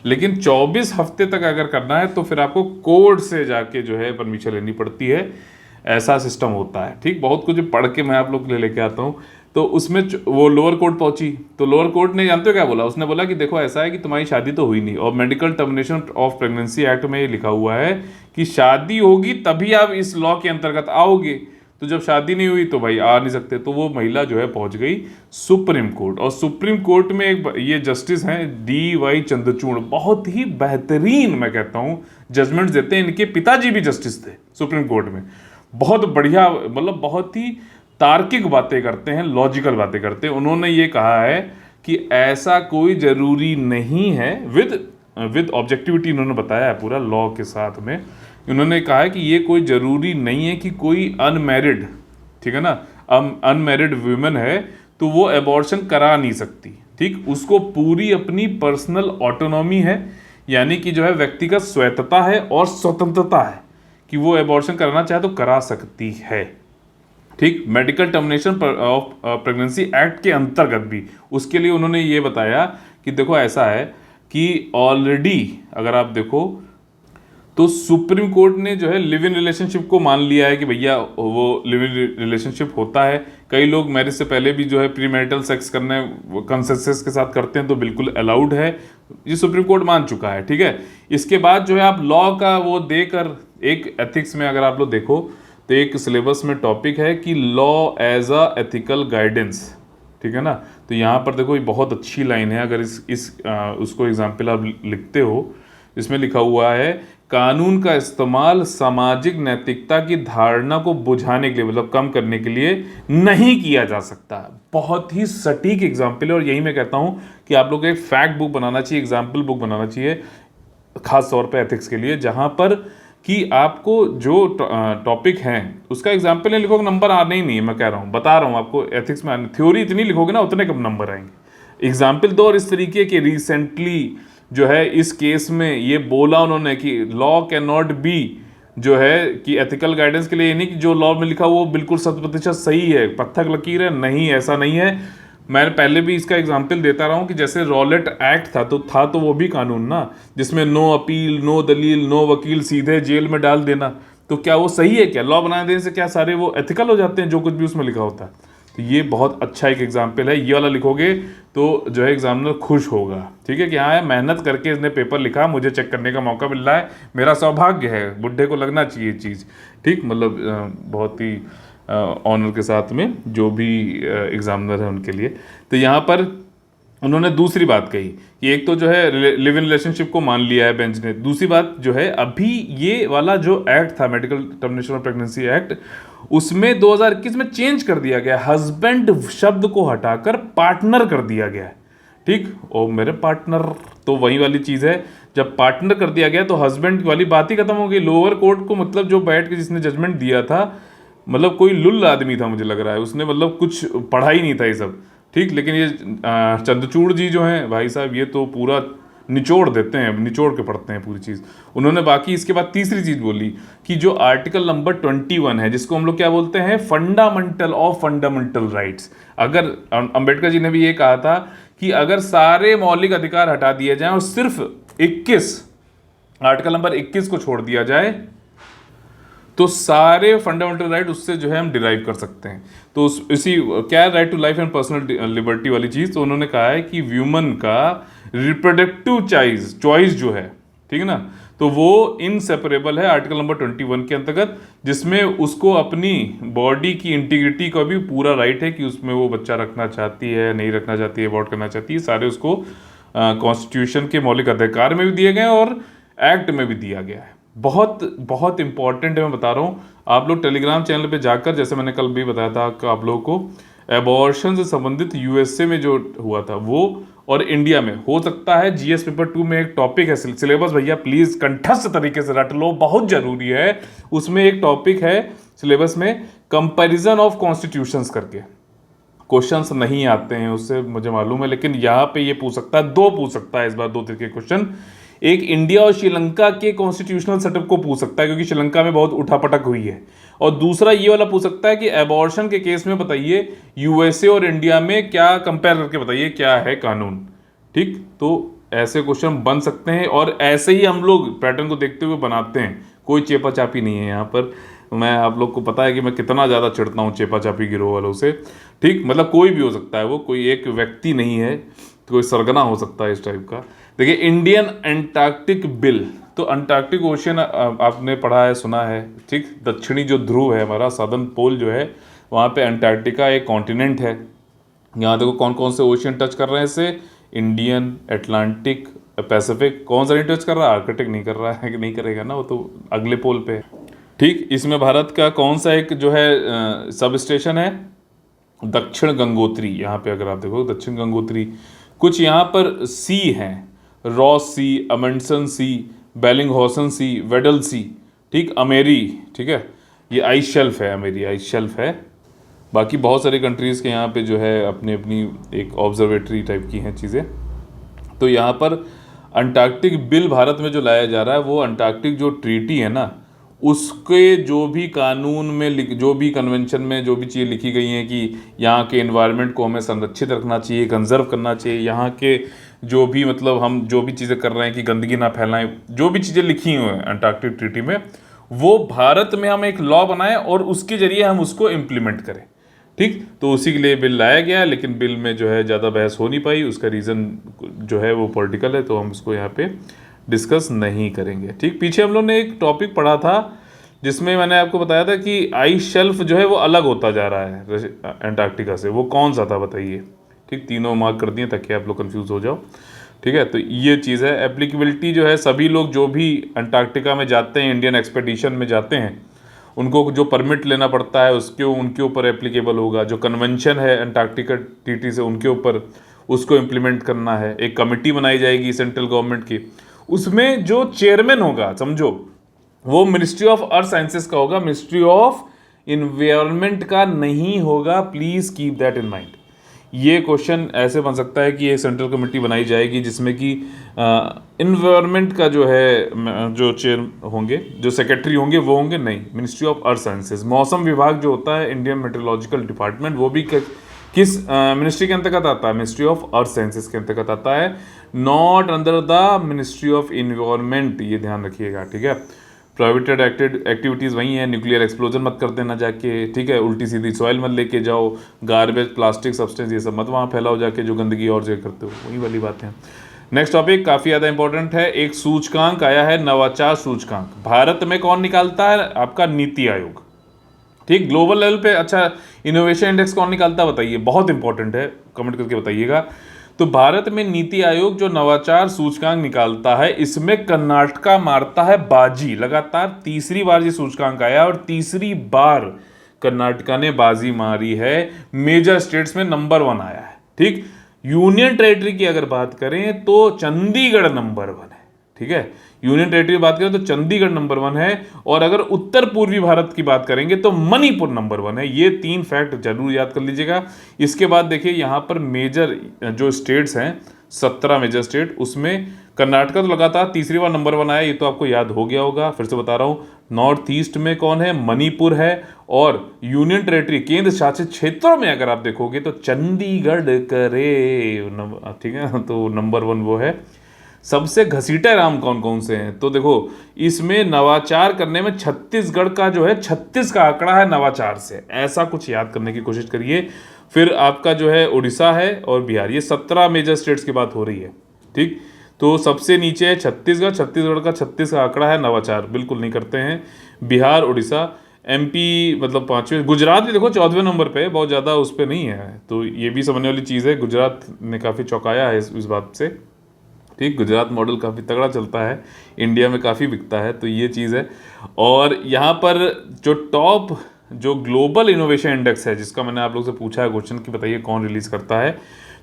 लेकिन 24 हफ्ते तक अगर करना है तो फिर आपको कोर्ट से जाके जो है परमिशन लेनी पड़ती है, ऐसा सिस्टम होता है। ठीक, बहुत कुछ पढ़ के मैं आप लोग के लिए लेके आता हूँ। तो उसमें वो लोअर कोर्ट पहुंची, तो लोअर कोर्ट ने जानते हो क्या बोला, उसने बोला कि देखो ऐसा है कि तुम्हारी शादी तो हुई नहीं, और medical termination of pregnancy act में ये लिखा हुआ है कि शादी होगी तभी आप इस लॉ के अंतर्गत आओगे, तो जब शादी नहीं हुई तो भाई आ नहीं सकते। तो वो महिला जो है पहुंच गई सुप्रीम कोर्ट, और सुप्रीम कोर्ट में एक ये जस्टिस हैं DY चंद्रचूड़, बहुत ही बेहतरीन मैं कहता हूँ जजमेंट देते हैं। इनके पिताजी भी जस्टिस थे सुप्रीम कोर्ट में, बहुत बढ़िया, मतलब बहुत ही तार्किक बातें करते हैं, लॉजिकल बातें करते हैं। उन्होंने ये कहा है कि ऐसा कोई ज़रूरी नहीं है, विद ऑब्जेक्टिविटी उन्होंने बताया है पूरा लॉ के साथ में। उन्होंने कहा है कि ये कोई ज़रूरी नहीं है कि कोई अनमैरिड, ठीक है ना, अनमैरिड वुमेन है तो वो एबॉर्शन करा नहीं सकती। ठीक, उसको पूरी अपनी पर्सनल ऑटोनॉमी है, यानी कि जो है व्यक्तिगत स्वायत्तता है और स्वतंत्रता है कि वो एबॉर्शन कराना चाहे तो करा सकती है। ठीक, medical termination of pregnancy act के अंतर्गत भी उसके लिए उन्होंने ये बताया कि देखो ऐसा है कि ऑलरेडी अगर आप देखो तो सुप्रीम कोर्ट ने जो है लिव इन रिलेशनशिप को मान लिया है कि भैया वो लिव इन रिलेशनशिप होता है। कई लोग मैरिज से पहले भी जो है प्री मैरिटल सेक्स करने कंसेंसस के साथ करते हैं तो बिल्कुल अलाउड है, ये सुप्रीम कोर्ट मान चुका है। ठीक है, इसके बाद जो है आप लॉ का वो देकर एक एथिक्स में अगर आप लोग देखो तो एक सिलेबस में टॉपिक है कि law as a ethical guidance. ठीक है ना, तो यहाँ पर देखो ये बहुत अच्छी लाइन है, अगर उसको एग्जाम्पल आप लिखते हो, इसमें लिखा हुआ है कानून का इस्तेमाल सामाजिक नैतिकता की धारणा को बुझाने के लिए, मतलब कम करने के लिए नहीं किया जा सकता। बहुत ही सटीक एग्जाम्पल है और यही मैं कहता हूं कि आप लोग एक फैक्ट बुक बनाना चाहिए, एग्जाम्पल बुक बनाना चाहिए, खास तौर पे एथिक्स के लिए, जहां पर कि आपको जो टॉपिक है उसका एग्जाम्पल नहीं लिखोगे नंबर आने ही नहीं है। मैं कह रहा हूँ, बता रहा हूँ आपको, एथिक्स में थ्योरी इतनी लिखोगे ना उतने कम नंबर आएंगे। एग्जाम्पल दो और इस तरीके के रिसेंटली जो है इस केस में ये बोला उन्होंने कि लॉ कैन नॉट बी जो है कि एथिकल गाइडेंस के लिए, ये नहीं कि जो लॉ में लिखा वो बिल्कुल 100% सही है, पत्थर लकीर है, नहीं, ऐसा नहीं है। मैं पहले भी इसका एग्जाम्पल देता रहा हूँ कि जैसे रॉलेट एक्ट था तो वो भी कानून ना, जिसमें नो अपील, नो दलील, नो वकील, सीधे जेल में डाल देना, तो क्या वो सही है? क्या लॉ बना देने से क्या सारे वो एथिकल हो जाते हैं जो कुछ भी उसमें लिखा होता है? तो ये बहुत अच्छा एक एग्जाम्पल है, ये वाला लिखोगे तो जो है एग्जामिनर खुश होगा। ठीक है कि हाँ मेहनत करके इसने पेपर लिखा, मुझे चेक करने का मौका मिल रहा है, मेरा सौभाग्य है, बुढ़े को लगना चाहिए चीज़। ठीक, मतलब बहुत ही ऑनर के साथ में जो भी एग्जामिनर है उनके लिए। तो यहाँ पर उन्होंने दूसरी बात कही कि एक तो जो है लिव इन रिलेशनशिप को मान लिया है बेंच ने, दूसरी बात जो है अभी ये वाला जो एक्ट था medical termination of pregnancy act, उसमें 2021 में चेंज कर दिया गया, हस्बैंड शब्द को हटाकर पार्टनर कर दिया गया है। ठीक, ओ मेरे पार्टनर, तो वही वाली चीज़ है, जब पार्टनर कर दिया गया तो हस्बैंड वाली बात ही खत्म हो गई। लोअर कोर्ट को मतलब जो बैठ के जिसने जजमेंट दिया था, मतलब कोई लुल्ल आदमी था मुझे लग रहा है, उसने मतलब कुछ पढ़ा ही नहीं था ये सब। ठीक, लेकिन ये चंद्रचूड़ जी जो हैं भाई साहब, ये तो पूरा निचोड़ देते हैं, निचोड़ के पढ़ते हैं पूरी चीज़। उन्होंने बाकी इसके बाद तीसरी चीज़ बोली कि जो आर्टिकल नंबर 21 है, जिसको हम लोग क्या बोलते हैं, फंडामेंटल ऑफ फंडामेंटल राइट्स, अगर अंबेडकर जी ने भी ये कहा था कि अगर सारे मौलिक अधिकार हटा दिए जाएं और सिर्फ 21 आर्टिकल नंबर 21 को छोड़ दिया जाए तो सारे फंडामेंटल राइट उससे जो है हम डिराइव कर सकते हैं। तो इसी क्या है, right to life and personal liberty वाली चीज़, तो उन्होंने कहा है कि व्यूमन का रिप्रोडक्टिव चॉइस जो है, ठीक है ना, तो वो इनसेपरेबल है आर्टिकल नंबर 21 के अंतर्गत, जिसमें उसको अपनी बॉडी की इंटीग्रिटी का भी पूरा राइट है कि उसमें वो बच्चा रखना चाहती है, नहीं रखना चाहती है, अबॉर्ट करना चाहती है, सारे उसको कॉन्स्टिट्यूशन के मौलिक अधिकार में भी दिए गए और एक्ट में भी दिया गया है। बहुत बहुत इंपॉर्टेंट है, मैं बता रहा हूँ। आप लोग टेलीग्राम चैनल पे जाकर, जैसे मैंने कल भी बताया था कि आप लोगों को, एबॉर्शन से संबंधित यूएसए में जो हुआ था वो और इंडिया में, हो सकता है जीएस पेपर 2 में एक टॉपिक है, सिलेबस भैया प्लीज कंठस्थ तरीके से रट लो, बहुत जरूरी है। उसमें एक टॉपिक है सिलेबस में, कंपैरिजन ऑफ कॉन्स्टिट्यूशंस करके। क्वेश्चंस नहीं आते हैं उससे मुझे मालूम है, लेकिन यहाँ पे ये पूछ सकता है, दो पूछ सकता है इस बार, दो तरह के क्वेश्चन। एक इंडिया और श्रीलंका के कॉन्स्टिट्यूशनल सेटअप को पूछ सकता है क्योंकि श्रीलंका में बहुत उठापटक हुई है, और दूसरा ये वाला पूछ सकता है कि एबॉर्शन के केस में बताइए यूएसए और इंडिया में क्या कंपेयर करके बताइए क्या है कानून। ठीक, तो ऐसे क्वेश्चन बन सकते हैं और ऐसे ही हम लोग पैटर्न को देखते हुए बनाते हैं, कोई चेपा चापी नहीं है यहाँ पर। मैं, आप लोग को पता है कि मैं कितना ज़्यादा चिढ़ता हूँ चेपा चापी गिरोह वालों से। ठीक, मतलब कोई भी हो सकता है, वो कोई एक व्यक्ति नहीं है, तो कोई सरगना हो सकता है इस टाइप का। देखिए, इंडियन एंटार्क्टिक बिल, तो अंटार्कटिक ओशियन आपने पढ़ा है, सुना है। ठीक, दक्षिणी जो ध्रुव है हमारा, सदर्न पोल जो है, वहाँ पे अंटार्कटिका एक कॉन्टिनेंट है। यहाँ देखो कौन कौन से ओशियन टच कर रहे हैं इससे, इंडियन, अटलांटिक, पैसिफिक। कौन सा नहीं टच कर रहा है? आर्कटिक नहीं कर रहा है, कि नहीं करेगा ना, वो तो अगले पोल पे है। ठीक, इसमें भारत का कौन सा एक जो है सब स्टेशन है, दक्षिण गंगोत्री। यहाँ पे अगर आप देखो दक्षिण गंगोत्री, कुछ यहाँ पर सी हैं, रॉस सी, अमेंडसन सी, बेलिंगहॉसन सी, वेडल सी। ठीक, अमेरी, ठीक है, ये आइस शेल्फ है, अमेरी आइस शेल्फ है। बाकी बहुत सारे कंट्रीज़ के यहाँ पे जो है अपनी अपनी एक ऑब्जर्वेटरी टाइप की हैं चीज़ें। तो यहाँ पर अंटार्कटिक बिल भारत में जो लाया जा रहा है, वो अंटार्कटिक जो ट्रीटी है ना, उसके जो भी कानून में जो भी कन्वेंशन में जो भी चीज़ें लिखी गई हैं कि यहाँ के एनवायरनमेंट को हमें संरक्षित रखना चाहिए, कंजर्व करना चाहिए, यहाँ के जो भी मतलब हम जो भी चीज़ें कर रहे हैं कि गंदगी ना फैलाएं, जो भी चीज़ें लिखी हुई हैं अंटार्कटिक ट्रीटी में, वो भारत में हम एक लॉ बनाएं और उसके जरिए हम उसको इम्प्लीमेंट करें। ठीक, तो उसी के लिए बिल लाया गया, लेकिन बिल में जो है ज़्यादा बहस हो नहीं पाई। उसका रीज़न जो है वो पॉलिटिकल है, तो हम उसको यहाँ पे डिस्कस नहीं करेंगे। ठीक, पीछे हम लोग ने एक टॉपिक पढ़ा था जिसमें मैंने आपको बताया था कि आइस शेल्फ जो है वो अलग होता जा रहा है अंटार्कटिका से। वो कौन सा था बताइए? ठीक, तीनों मार्क कर दिए ताकि आप लोग कंफ्यूज हो जाओ। ठीक है, तो ये चीज़ है। एप्लीकेबिलिटी जो है, सभी लोग जो भी अंटार्कटिका में जाते हैं, इंडियन एक्सपेडिशन में जाते हैं, उनको जो परमिट लेना पड़ता है उसके उनके ऊपर एप्लीकेबल होगा। जो कन्वेंशन है अंटार्कटिका ट्रीटी से, उनके ऊपर उसको इम्प्लीमेंट करना है। एक कमेटी बनाई जाएगी सेंट्रल गवर्नमेंट की, उसमें जो चेयरमैन होगा समझो, वो मिनिस्ट्री ऑफ अर्थ साइंसेस का होगा, मिनिस्ट्री ऑफ इन्वायरमेंट का नहीं होगा। Please keep that in mind. ये क्वेश्चन ऐसे बन सकता है कि एक सेंट्रल कमेटी बनाई जाएगी जिसमें कि इन्वायरमेंट का जो है जो चेयर होंगे, जो सेक्रेटरी होंगे वो होंगे नहीं, मिनिस्ट्री ऑफ अर्थ साइंसेस। मौसम विभाग जो होता है, इंडियन मेट्रोलॉजिकल डिपार्टमेंट, वो भी किस मिनिस्ट्री के अंतर्गत आता है? मिनिस्ट्री ऑफ अर्थ साइंसेस के अंतर्गत आता है, not under the ministry of environment. ये ध्यान रखिएगा, ठीक है। प्रोहिबिटेड एक्टिविटीज़ वही हैं, न्यूक्लियर एक्सप्लोजन मत कर देना जाके, ठीक है। उल्टी सीधी सॉइल मत लेके जाओ, गार्बेज, प्लास्टिक, सब्सटेंस ये सब मत वहाँ फैलाओ जाके, जो गंदगी और जगह करते हो, वही वाली बातें हैं। नेक्स्ट टॉपिक काफ़ी ज़्यादा इंपॉर्टेंट है। एक सूचकांक आया है, नवाचार सूचकांक। भारत में कौन निकालता है? आपका नीति आयोग। ठीक, ग्लोबल लेवल पे अच्छा इनोवेशन इंडेक्स कौन निकालता है बताइए? बहुत इंपॉर्टेंट है, कमेंट करके बताइएगा। तो भारत में नीति आयोग जो नवाचार सूचकांक निकालता है, इसमें कर्नाटका मारता है बाजी। लगातार तीसरी बार ये सूचकांक आया और तीसरी बार कर्नाटका ने बाजी मारी है। मेजर स्टेट्स में नंबर 1 आया है। ठीक, यूनियन टेरिटरी की अगर बात करें तो चंडीगढ़ नंबर 1 है। ठीक है, यूनियन टेरिटरी की बात करें तो चंडीगढ़ नंबर 1 है, और अगर उत्तर पूर्वी भारत की बात करेंगे तो मणिपुर नंबर 1 है। ये 3 फैक्ट जरूर याद कर लीजिएगा। इसके बाद देखिए यहाँ पर मेजर जो स्टेट्स हैं, 17 मेजर स्टेट, उसमें कर्नाटका तो लगातार तीसरी बार नंबर 1 आया, ये तो आपको याद हो गया होगा। फिर से बता रहा हूँ, नॉर्थ ईस्ट में कौन है? मणिपुर है। और यूनियन टेरिटरी, केंद्र शासित क्षेत्रों में अगर आप देखोगे तो चंडीगढ़ करे, ठीक है, तो नंबर 1 वो है। सबसे घसीटे राम कौन कौन से हैं? तो देखो, इसमें नवाचार करने में छत्तीसगढ़ का जो है 36 का आंकड़ा है नवाचार से। ऐसा कुछ याद करने की कोशिश करिए। फिर आपका जो है उड़ीसा है और बिहार, ये 17 मेजर स्टेट्स की बात हो रही है। ठीक, तो सबसे नीचे है छत्तीसगढ़। छत्तीसगढ़ का 36 का आंकड़ा है, नवाचार बिल्कुल नहीं करते हैं। बिहार, उड़ीसा, एमपी मतलब 5वें। गुजरात भी देखो 14वें नंबर पे है, बहुत ज़्यादा उस पर नहीं है। तो ये भी समझने वाली चीज़ है, गुजरात ने काफ़ी चौंकाया है इस बात से। ठीक, गुजरात मॉडल काफ़ी तगड़ा चलता है, इंडिया में काफ़ी बिकता है, तो ये चीज़ है। और यहाँ पर जो टॉप जो ग्लोबल इनोवेशन इंडेक्स है, जिसका मैंने आप लोग से पूछा है क्वेश्चन कि बताइए कौन रिलीज करता है,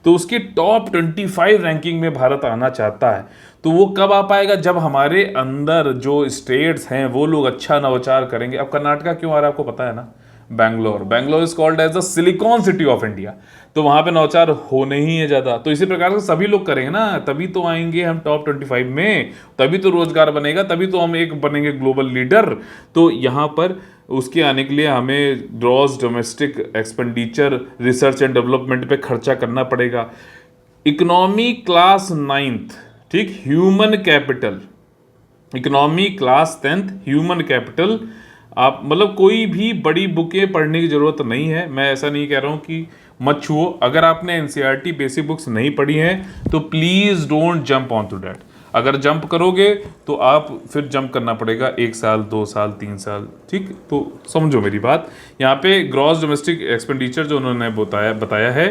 तो उसकी टॉप 25 रैंकिंग में भारत आना चाहता है। तो वो कब आ पाएगा? जब हमारे अंदर जो स्टेट्स हैं वो लोग अच्छा नवाचार करेंगे। अब कर्नाटका क्यों आ रहा है आपको पता है ना? Bangalore is called as the Silicon City of India, तो वहां पे नवाचार होने ही है ज्यादा। तो इसी प्रकार से सभी लोग करेंगे ना, तभी तो आएंगे हम टॉप 25 में, तभी तो रोजगार बनेगा, तभी तो हम एक बनेंगे ग्लोबल लीडर। तो यहाँ पर उसके आने के लिए हमें gross domestic expenditure, research and development पे खर्चा करना पड़ेगा। इकोनॉमी क्लास 9th, ठीक, human capital, economy class 10th, human capital. आप मतलब कोई भी बड़ी बुकें पढ़ने की ज़रूरत नहीं है। मैं ऐसा नहीं कह रहा हूँ कि मत छुओ। अगर आपने एनसीईआरटी बेसिक बुक्स नहीं पढ़ी हैं तो please don't jump on to that. अगर जंप करोगे तो आप फिर जंप करना पड़ेगा 1 साल, 2 साल, 3 साल। ठीक, तो समझो मेरी बात। यहाँ पे ग्रॉस डोमेस्टिक एक्सपेंडिचर जो उन्होंने बताया है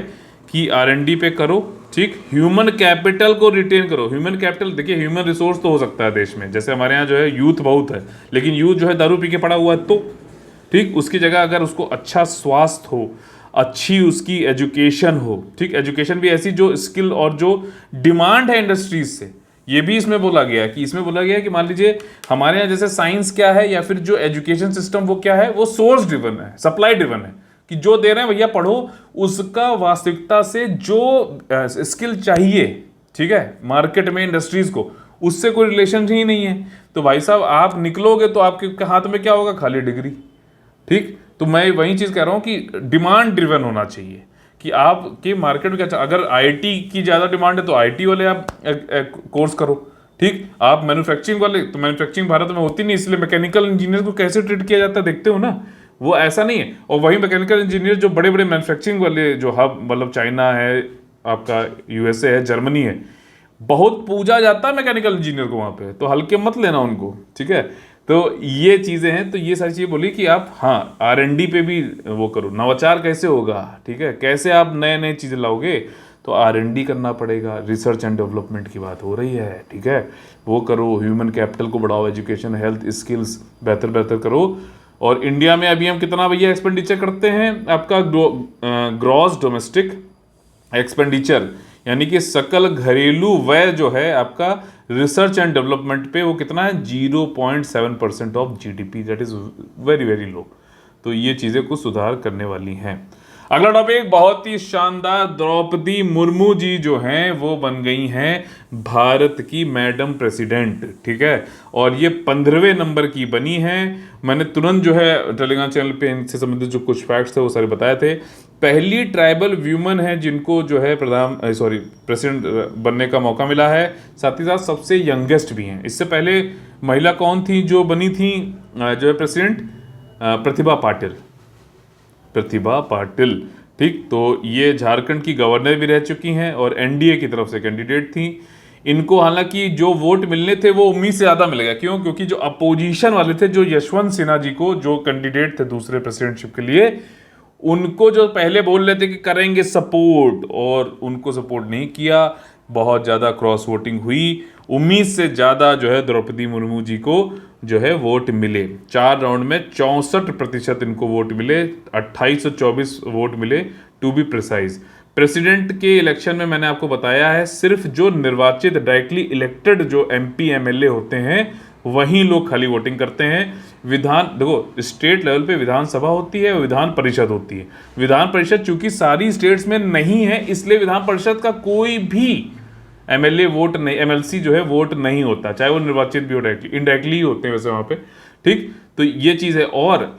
कि R&D पे करो। ठीक, ह्यूमन कैपिटल को रिटेन करो। ह्यूमन कैपिटल देखिए, ह्यूमन रिसोर्स तो हो सकता है देश में, जैसे हमारे यहाँ जो है यूथ बहुत है, लेकिन यूथ जो है दारू पी के पड़ा हुआ है, तो ठीक, उसकी जगह अगर उसको अच्छा स्वास्थ्य हो, अच्छी उसकी एजुकेशन हो, ठीक, एजुकेशन भी ऐसी जो स्किल और जो डिमांड है इंडस्ट्रीज से, ये भी इसमें बोला गया कि मान लीजिए हमारे यहाँ जैसे साइंस क्या है या फिर जो एजुकेशन सिस्टम वो क्या है, वो सोर्स ड्रिवन है, सप्लाई ड्रिवन है, कि जो दे रहे हैं भैया पढ़ो, उसका वास्तविकता से जो स्किल चाहिए, ठीक है, मार्केट में इंडस्ट्रीज को, उससे कोई रिलेशन ही नहीं है। तो भाई साहब आप निकलोगे तो आपके हाथ में क्या होगा, खाली डिग्री। ठीक, तो मैं वही चीज़ कह रहा हूँ कि डिमांड ड्रिवन होना चाहिए कि आपके मार्केट में क्या, अगर आईटी की ज़्यादा डिमांड है तो आईटी वाले आप कोर्स करो। ठीक, आप मैन्युफैक्चरिंग वाले, तो मैन्युफैक्चरिंग भारत में होती नहीं, इसलिए मैकेनिकल इंजीनियर को कैसे ट्रीट किया जाता है देखते हो ना, वो ऐसा नहीं है। और वही मैकेनिकल इंजीनियर जो बड़े बड़े मैन्युफैक्चरिंग वाले जो हब, मतलब चाइना है, आपका यूएसए है, जर्मनी है, बहुत पूजा जाता है मैकेनिकल इंजीनियर को वहाँ पे, तो हल्के मत लेना उनको, ठीक है। तो ये चीज़ें हैं, तो ये सारी चीज़ें बोली कि आप हाँ R&D पे भी वो करो। नवाचार कैसे होगा, ठीक है, कैसे आप नए नए चीज़ें लाओगे, तो R&D करना पड़ेगा, रिसर्च एंड डेवलपमेंट की बात हो रही है, ठीक है, वो करो। ह्यूमन कैपिटल को बढ़ाओ, एजुकेशन, हेल्थ, स्किल्स बेहतर बेहतर करो। और इंडिया में अभी हम कितना भैया एक्सपेंडिचर करते हैं, आपका ग्रॉस डोमेस्टिक एक्सपेंडिचर, यानी कि सकल घरेलू व्यय जो है आपका रिसर्च एंड डेवलपमेंट पे, वो कितना है, 0.7% of GDP, that is very very low. तो ये चीज़ें कुछ सुधार करने वाली हैं। अगला टॉपिक बहुत ही शानदार, द्रौपदी मुर्मू जी जो हैं वो बन गई हैं भारत की मैडम प्रेसिडेंट, ठीक है, और ये 15वें नंबर की बनी हैं। मैंने तुरंत जो है टेलीग्राम चैनल पे इनसे संबंधित जो कुछ फैक्ट्स थे वो सारे बताए थे। पहली ट्राइबल व्यूमन है जिनको जो है प्रेसिडेंट बनने का मौका मिला है, साथ ही साथ सबसे यंगेस्ट भी हैं। इससे पहले महिला कौन थी जो बनी थी जो है प्रेसिडेंट, प्रतिभा पाटिल, प्रतिभा पाटिल, ठीक। तो ये झारखंड की गवर्नर भी रह चुकी हैं और एनडीए की तरफ से कैंडिडेट थी। इनको हालांकि जो वोट मिलने थे वो उम्मीद से ज़्यादा मिल गया, क्यों, क्योंकि जो अपोजिशन वाले थे, जो यशवंत सिन्हा जी को जो कैंडिडेट थे दूसरे प्रेसिडेंटशिप के लिए, उनको जो पहले बोल रहे थे कि करेंगे सपोर्ट, और उनको सपोर्ट नहीं किया, बहुत ज़्यादा क्रॉस वोटिंग हुई। उम्मीद से ज़्यादा जो है द्रौपदी मुर्मू जी को जो है वोट मिले। 4 राउंड में 64% इनको वोट मिले, 2824 वोट मिले टू बी प्रिसाइज। प्रेसिडेंट के इलेक्शन में मैंने आपको बताया है, सिर्फ जो निर्वाचित डायरेक्टली इलेक्टेड जो एमपी एमएलए होते हैं वहीं लोग खाली वोटिंग करते हैं। विधान देखो, स्टेट लेवल पे विधानसभा होती है, विधान परिषद होती है। विधान परिषद चूंकि सारी स्टेट्स में नहीं है, इसलिए विधान परिषद का कोई भी एमएलए वोट नहीं, एमएलसी जो है वोट नहीं होता, चाहे वो निर्वाचित भी हो, डायरेक्टली इनडायरेक्टली ही होते हैं वैसे वहां पे, ठीक। तो ये चीज है। और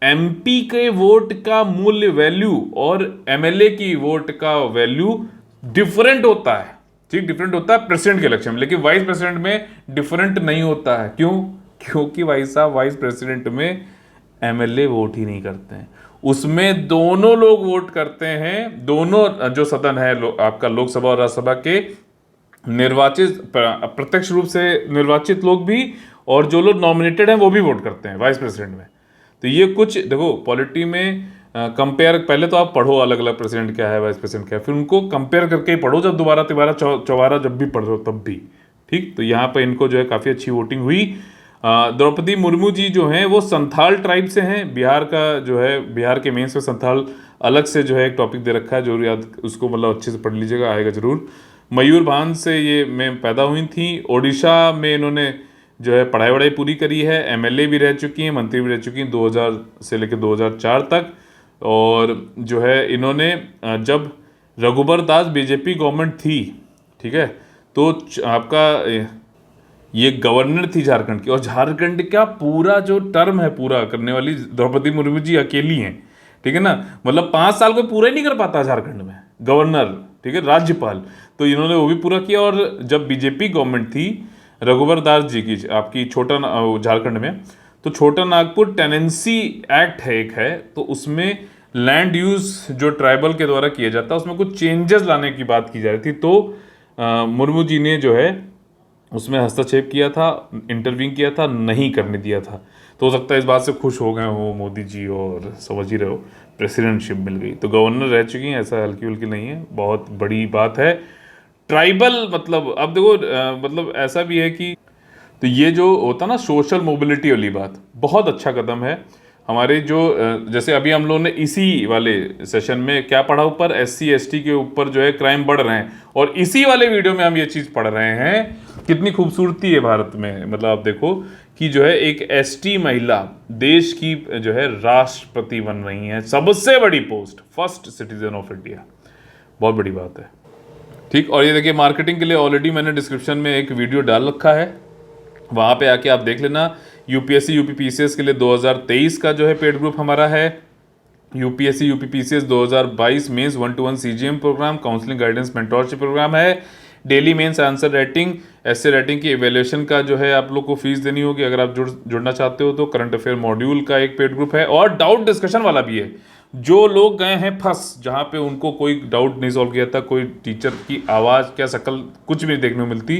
एमपी के वोट का मूल्य, वैल्यू, और एमएलए की वोट का वैल्यू डिफरेंट होता है, ठीक, डिफरेंट होता है प्रेसिडेंट के इलेक्शन में, लेकिन वाइस प्रेसिडेंट में डिफरेंट नहीं होता है। क्यों, क्योंकि भाई साहब वाइस प्रेसिडेंट में एमएलए वोट ही नहीं करते हैं, उसमें दोनों लोग वोट करते हैं। दोनों जो सदन है आपका लोकसभा और राज्यसभा के निर्वाचित, प्रत्यक्ष रूप से निर्वाचित लोग भी, और जो लोग नॉमिनेटेड हैं वो भी वोट करते हैं वाइस प्रेसिडेंट में। तो ये कुछ देखो पॉलिटी में कंपेयर, पहले तो आप पढ़ो अलग अलग प्रेसिडेंट क्या है, वाइस प्रेसिडेंट क्या है, फिर उनको कंपेयर करके ही पढ़ो, जब दोबारा तिबारा चौबारा जब भी पढ़ो तब भी, ठीक। तो यहाँ पे इनको जो है काफ़ी अच्छी वोटिंग हुई। द्रौपदी मुर्मू जी जो हैं वो संथाल ट्राइब से हैं, बिहार का जो है, बिहार के मेंस में संथाल अलग से जो है एक टॉपिक दे रखा है, जरूर याद उसको मतलब अच्छे से पढ़ लीजिएगा, आएगा जरूर। मयूरभंज से ये में पैदा हुई थी। ओडिशा में इन्होंने जो है पढ़ाई वढ़ाई पूरी करी है, एमएलए भी रह चुकी हैं, मंत्री भी रह चुकी हैं 2000 से लेकर 2004 तक। और जो है इन्होंने जब रघुबर दास बीजेपी गवर्नमेंट थी, ठीक है, तो आपका ये गवर्नर थी झारखंड की, और झारखंड का पूरा जो टर्म है पूरा करने वाली द्रौपदी मुर्मू जी अकेली हैं, ठीक है ना। मतलब 5 साल को पूरा ही नहीं कर पाता झारखंड में गवर्नर, ठीक है, राज्यपाल, तो इन्होंने वो भी पूरा किया। और जब बीजेपी गवर्नमेंट थी रघुबर दास जी की, आपकी छोटा झारखंड में, तो छोटा नागपुर टेनेंसी एक्ट है एक है, तो उसमें लैंड यूज जो ट्राइबल के द्वारा किया जाता है उसमें कुछ चेंजेस लाने की बात की जा रही थी। तो मुर्मू जी ने जो है उसमें हस्तक्षेप किया था, इंटरव्यू किया था, नहीं करने दिया था। तो हो सकता है इस बात से खुश हो गए हो मोदी जी, और समझ ही रहे हो प्रेसिडेंटशिप मिल गई, तो गवर्नर रह चुकी हैं, ऐसा हल्की हल्की नहीं है, बहुत बड़ी बात है। ट्राइबल मतलब अब देखो मतलब ऐसा भी है कि, तो ये जो होता ना सोशल मोबिलिटी वाली बात, बहुत अच्छा कदम है। हमारे जो जैसे अभी हम लोगों ने इसी वाले सेशन में क्या पढ़ा, ऊपर SC ST के ऊपर जो है क्राइम बढ़ रहे हैं, और इसी वाले वीडियो में हम ये चीज़ पढ़ रहे हैं, कितनी खूबसूरती है भारत में। मतलब आप देखो कि जो है एक ST महिला देश की जो है राष्ट्रपति बन रही है, सबसे बड़ी post, first citizen of India, बहुत बड़ी बात है। ठीक। और ये देखिए मार्केटिंग के लिए ऑलरेडी मैंने डिस्क्रिप्शन में एक वीडियो डाल रखा है, वहाँ पे आके आप देख लेना। यूपीएससी यूपीपीसीएस के लिए 2023 का जो है पेड ग्रुप हमारा है। UPSC UPPCS 2022 mains 1-to-1 CGM program, counselling guidance mentorship program है। डेली मेंस आंसर राइटिंग, ऐसे राइटिंग की एवेल्यूएशन का जो है आप लोग को फीस देनी होगी अगर आप जुड़ना चाहते हो तो। करंट अफेयर मॉड्यूल का एक पेड ग्रुप है और डाउट डिस्कशन वाला भी है। जो लोग गए हैं फंस, जहाँ पे उनको कोई डाउट नहीं सॉल्व किया था, कोई टीचर की आवाज़ क्या शक्ल कुछ भी देखने को मिलती,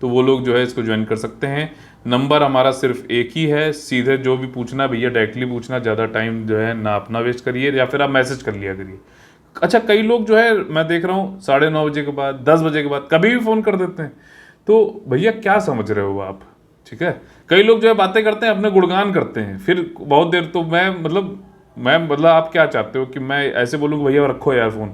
तो वो लोग जो है इसको ज्वाइन कर सकते हैं। नंबर हमारा सिर्फ एक ही है, सीधे जो भी पूछना भैया डायरेक्टली पूछना, ज़्यादा टाइम जो है ना अपना वेस्ट करिए या फिर आप मैसेज कर लिया करिए। अच्छा, कई लोग जो है मैं देख रहा हूँ 9:30 बजे के बाद, 10 बजे के बाद कभी भी फ़ोन कर देते हैं, तो भैया क्या समझ रहे हो आप? ठीक है, कई लोग जो है बातें करते हैं, अपने गुणगान करते हैं, फिर बहुत देर, तो मैं आप क्या चाहते हो कि मैं ऐसे बोलूँ कि भैया रखो यार फ़ोन?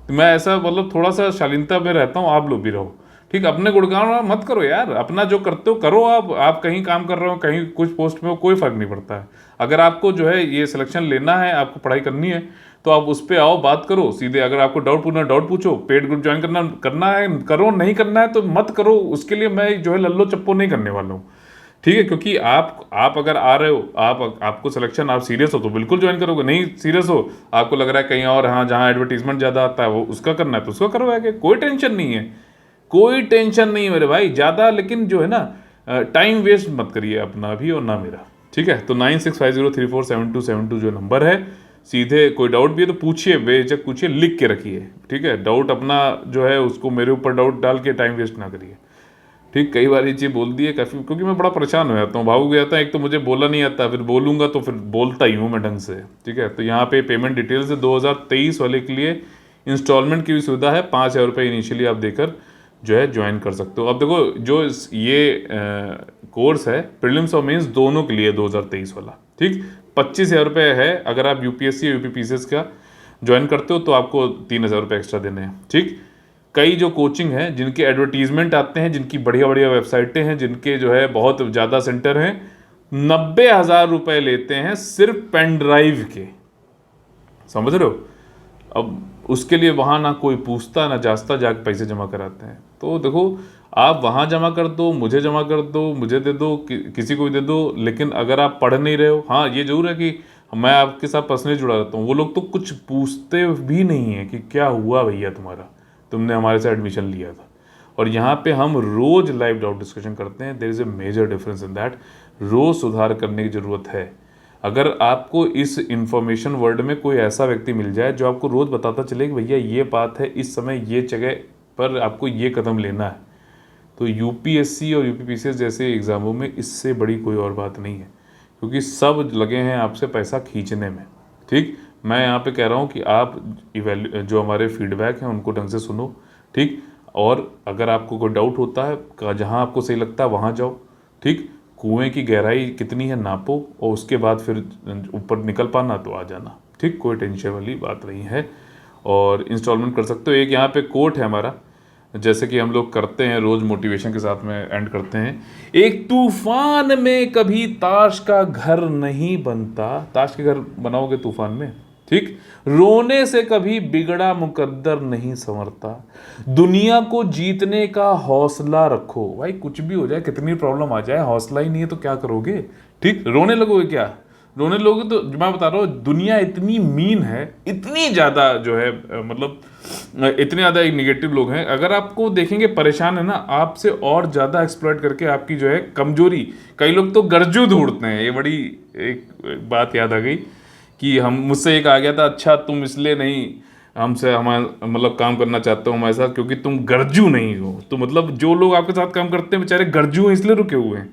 तो मैं ऐसा थोड़ा सा शालीनता में रहता हूँ, आप लोग भी रहो। ठीक, अपने गुणगान मत करो यार, अपना जो करते हो करो। आप कहीं काम कर रहे हो, कहीं कुछ पोस्ट में हो, कोई फ़र्क नहीं पड़ता है। अगर आपको जो है ये सिलेक्शन लेना है, आपको पढ़ाई करनी है, तो आप उस पर आओ, बात करो सीधे। अगर आपको डाउट पूछना डाउट पूछो, पेड ग्रुप ज्वाइन करना है करो, नहीं करना है तो मत करो। उसके लिए मैं जो है लल्लो चप्पो नहीं करने वाला हूँ। ठीक है, क्योंकि आप अगर आ रहे हो, आपको सिलेक्शन, आप सीरियस हो तो बिल्कुल ज्वाइन करोगे। नहीं सीरियस हो, आपको लग रहा है कहीं और, हाँ जहाँ एडवर्टीजमेंट ज़्यादा आता है वो उसका करना है तो उसका करो आगे, कोई टेंशन नहीं है। कोई टेंशन नहीं है मेरे भाई ज़्यादा, लेकिन जो है ना टाइम वेस्ट मत करिए अपना भी और ना मेरा। ठीक है, तो 9650347272 जो नंबर है, सीधे कोई डाउट भी है तो पूछिए, बेझिझक पूछिए, लिख के रखिए। ठीक है, डाउट अपना जो है उसको मेरे ऊपर डाउट डाल के टाइम वेस्ट ना करिए। ठीक, कई बार ये चीज़ बोल दी है काफ़ी, क्योंकि मैं बड़ा परेशान हो जाता हूँ, भावुक हो जाता है। एक तो मुझे बोला नहीं आता, फिर बोलूँगा तो फिर बोलता ही हूँ मैं ढंग से। ठीक है, तो यहाँ पे पेमेंट डिटेल्स है 2023 वाले के लिए इंस्टॉलमेंट की भी सुविधा है। 5,000 रुपये इनिशियली आप देकर जो है ज्वाइन कर सकते हो। अब देखो जो ये कोर्स है प्रीलिम्स और मेंस दोनों के लिए 2023 वाला, ठीक, 25,000 रुपये है। अगर आप यूपीएससी या यूपीपीसीएस का ज्वाइन करते हो तो आपको 3,000 रुपये एक्स्ट्रा देने हैं। ठीक, कई जो कोचिंग हैं जिनके एडवर्टीजमेंट आते हैं, जिनकी बढ़िया बढ़िया वेबसाइटें हैं, जिनके जो है बहुत ज़्यादा सेंटर हैं, 90,000 रुपये लेते हैं सिर्फ पेन ड्राइव के। समझ रहे हो? अब उसके लिए वहाँ ना कोई पूछता ना जांचता, जाके पैसे जमा कराते हैं। तो देखो, आप वहाँ जमा कर दो, मुझे जमा कर दो, मुझे दे दो, किसी को भी दे दो, लेकिन अगर आप पढ़ नहीं रहे हो, हाँ ये जरूर है कि मैं आपके साथ पर्सनली जुड़ा रहता हूँ। वो लोग तो कुछ पूछते भी नहीं है कि क्या हुआ भैया तुम्हारा, तुमने हमारे साथ एडमिशन लिया था। और यहाँ पे हम रोज़ लाइव डाउट डिस्कशन करते हैं। There is a major difference in that. रोज़ सुधार करने की ज़रूरत है। अगर आपको इस इंफॉर्मेशन वर्ल्ड में कोई ऐसा व्यक्ति मिल जाए जो आपको रोज़ बताता चले कि भैया ये बात है, इस समय ये जगह पर आपको ये कदम लेना है, तो यूपीएससी और यूपीपीसीएस जैसे एग्ज़ामों में इससे बड़ी कोई और बात नहीं है, क्योंकि सब लगे हैं आपसे पैसा खींचने में। ठीक, मैं यहाँ पे कह रहा हूँ कि आप जो हमारे फीडबैक हैं उनको ढंग से सुनो। ठीक, और अगर आपको कोई डाउट होता है, जहाँ आपको सही लगता है वहाँ जाओ। ठीक, कुएं की गहराई कितनी है नापो, और उसके बाद फिर ऊपर निकल पाना तो आ जाना। ठीक, कोई टेंशन वाली बात नहीं है। और इंस्टॉलमेंट कर सकते हो। एक यहाँ पे कोट है हमारा, जैसे कि हम लोग करते हैं रोज़ मोटिवेशन के साथ में एंड करते हैं, एक तूफान में कभी ताश का घर नहीं बनता। ताश के घर बनाओगे तूफान में। ठीक, रोने से कभी बिगड़ा मुकद्दर नहीं संवरता। दुनिया को जीतने का हौसला रखो। भाई कुछ भी हो जाए, कितनी प्रॉब्लम आ जाए, हौसला ही नहीं है तो क्या करोगे? ठीक, रोने लगोगे क्या? रोने लोगे तो मैं बता रहा हूँ, दुनिया इतनी मीन है, इतनी ज़्यादा जो है इतने ज़्यादा निगेटिव लोग हैं। अगर आपको देखेंगे परेशान है ना, आपसे और ज़्यादा एक्सप्लॉइट करके आपकी जो है कमजोरी, कई लोग तो गर्जू ढूंढते हैं। ये बड़ी एक बात याद आ गई कि मुझसे एक आ गया था, अच्छा तुम इसलिए नहीं हमसे काम करना चाहते हो हमारे साथ क्योंकि तुम गर्जू नहीं हो। तो जो लोग आपके साथ काम करते हैं बेचारे गर्जू हैं, इसलिए रुके हुए हैं।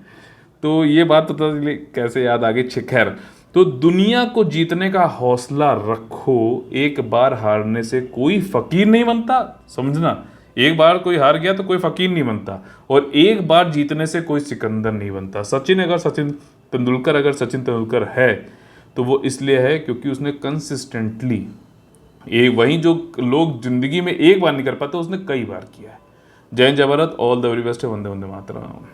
तो ये बात पता चली कैसे याद आ गई। खैर, तो दुनिया को जीतने का हौसला रखो। एक बार हारने से कोई फकीर नहीं बनता, समझना। एक बार कोई हार गया तो कोई फकीर नहीं बनता, और एक बार जीतने से कोई सिकंदर नहीं बनता। सचिन तेंदुलकर है तो वो इसलिए है क्योंकि उसने कंसिस्टेंटली वही जो लोग जिंदगी में एक बार नहीं कर पाते उसने कई बार किया है। जय हिंद, जय Bharat, all the very best है। वंदे वंदे मातरम।